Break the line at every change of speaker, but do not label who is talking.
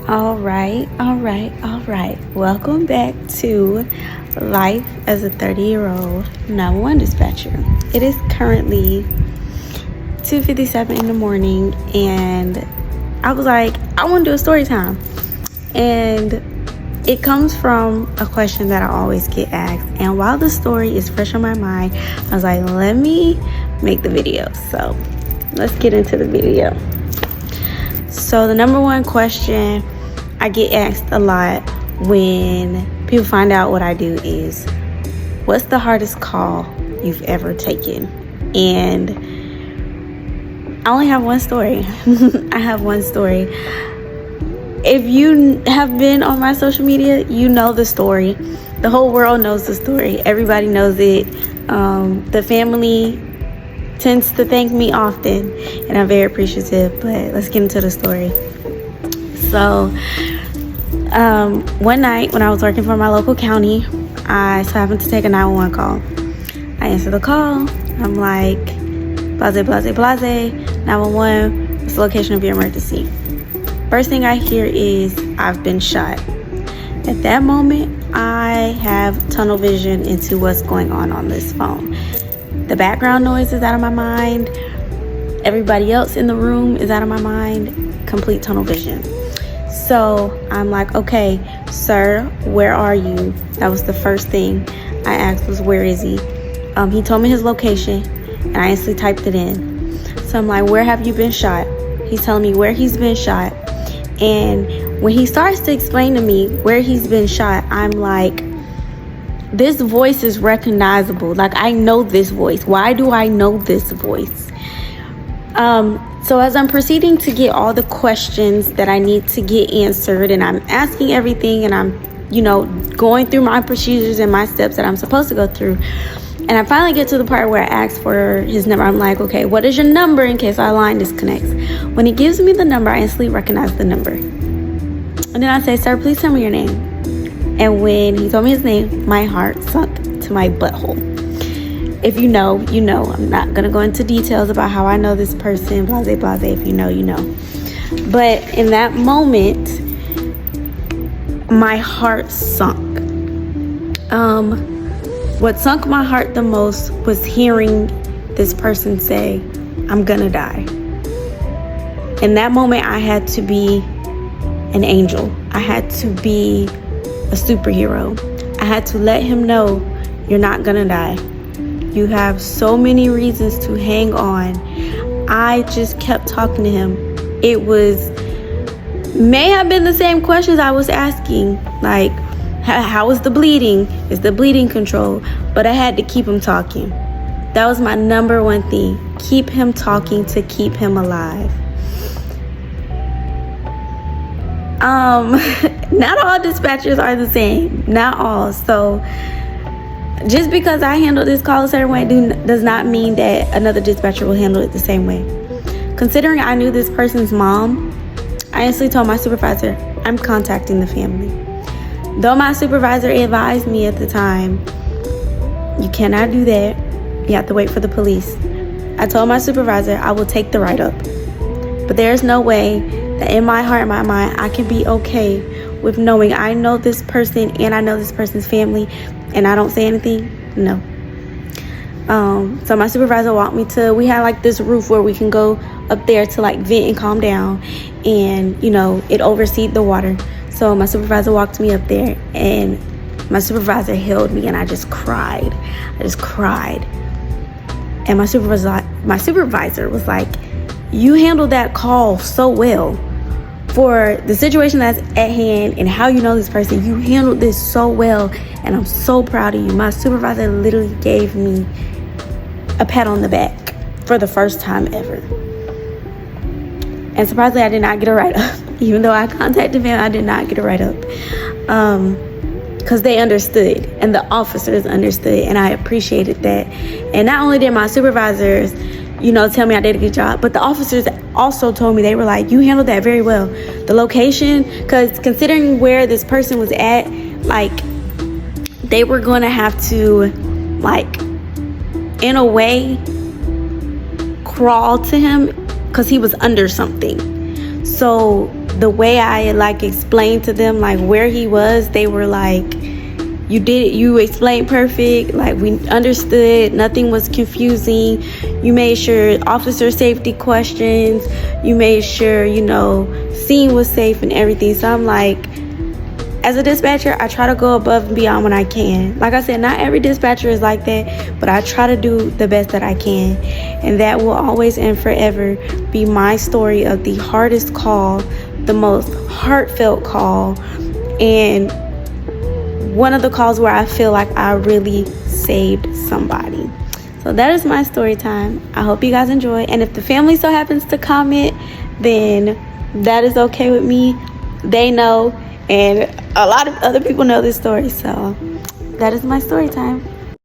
All right. Welcome back to Life as a 30-year-old 911 dispatcher. It is currently 2:57 in the morning, and I was like, I want to do a story time. And it comes from a question that I always get asked. And while the story is fresh on my mind, I was like, let me make the video. So let's get into the video. So the number one question I get asked a lot when people find out what I do is, what's the hardest call you've ever taken? And I only have one story. I have one story. If you have been on my social media, you know the story. The whole world knows the story. Everybody knows it. The family tends to thank me often, and I'm very appreciative, but let's get into the story. So one night when I was working for my local county, I so happened to take a 911 call. I answered the call. I'm like, blase, 911, what's the location of your emergency? First thing I hear is, I've been shot. At that moment, I have tunnel vision into what's going on this phone. The background noise is out of my mind. Everybody else in the room is out of my mind. Complete tunnel vision. So I'm like, okay, sir, where are you? That was the first thing I asked was, where is he? He told me his location, and I instantly typed it in. So I'm like, where have you been shot? He's telling me where he's been shot. And when he starts to explain to me where he's been shot, I'm like, this voice is recognizable. Like, I know this voice. Why do I know this voice? So as I'm proceeding to get all the questions that I need to get answered, and I'm asking everything, and I'm, going through my procedures and my steps that I'm supposed to go through, and I finally get to the part where I ask for his number. I'm like, okay, what is your number in case our line disconnects? When he gives me the number, I instantly recognize the number. And then I say, sir, please tell me your name. And when he told me his name, my heart sunk to my butthole. If you know, you know. I'm not going to go into details about how I know this person, blase. If you know, you know. But in that moment, my heart sunk. What sunk my heart the most was hearing this person say, I'm going to die. In that moment, I had to be an angel. I had to be a superhero. I had to let him know, you're not gonna die. You have so many reasons to hang on. I just kept talking to him. It may have been the same questions I was asking, like, how is the bleeding? Is the bleeding controlled? But I had to keep him talking. That was my number one thing. Keep him talking to keep him alive. Not all dispatchers are the same. Not all. So just because I handle this call a certain way does not mean that another dispatcher will handle it the same way. Considering I knew this person's mom, I instantly told my supervisor, I'm contacting the family. Though my supervisor advised me at the time, you cannot do that. You have to wait for the police. I told my supervisor I will take the write-up. But there's no way that in my heart and my mind, I can be okay with knowing I know this person and I know this person's family and I don't say anything. No. So my supervisor walked me to, we had like this roof where we can go up there to like vent and calm down, and it overseed the water. So my supervisor walked me up there, and my supervisor held me, and I just cried. And my supervisor was like, you handled that call so well. For the situation that's at hand and how you know this person, you handled this so well, and I'm so proud of you. My supervisor literally gave me a pat on the back for the first time ever. And surprisingly, I did not get a write-up. Even though I contacted him, I did not get a write-up. Because they understood, and the officers understood, and I appreciated that. And not only did my supervisors tell me I did a good job, but the officers also told me, they were like, you handled that very well. The location, because considering where this person was at, like, they were going to have to, like, in a way, crawl to him because he was under something. So the way I like explained to them like where he was, they were like, you did it, you explained perfect, like we understood, nothing was confusing. You made sure officer safety questions, you made sure, you know, scene was safe and everything. So I'm like, as a dispatcher, I try to go above and beyond when I can. Like I said, not every dispatcher is like that, but I try to do the best that I can. And that will always and forever be my story of the hardest call, the most heartfelt call, and one of the calls where I feel like I really saved somebody. So that is my story time. I hope you guys enjoy. And if the family so happens to comment, then that is okay with me. They know. And a lot of other people know this story. So that is my story time.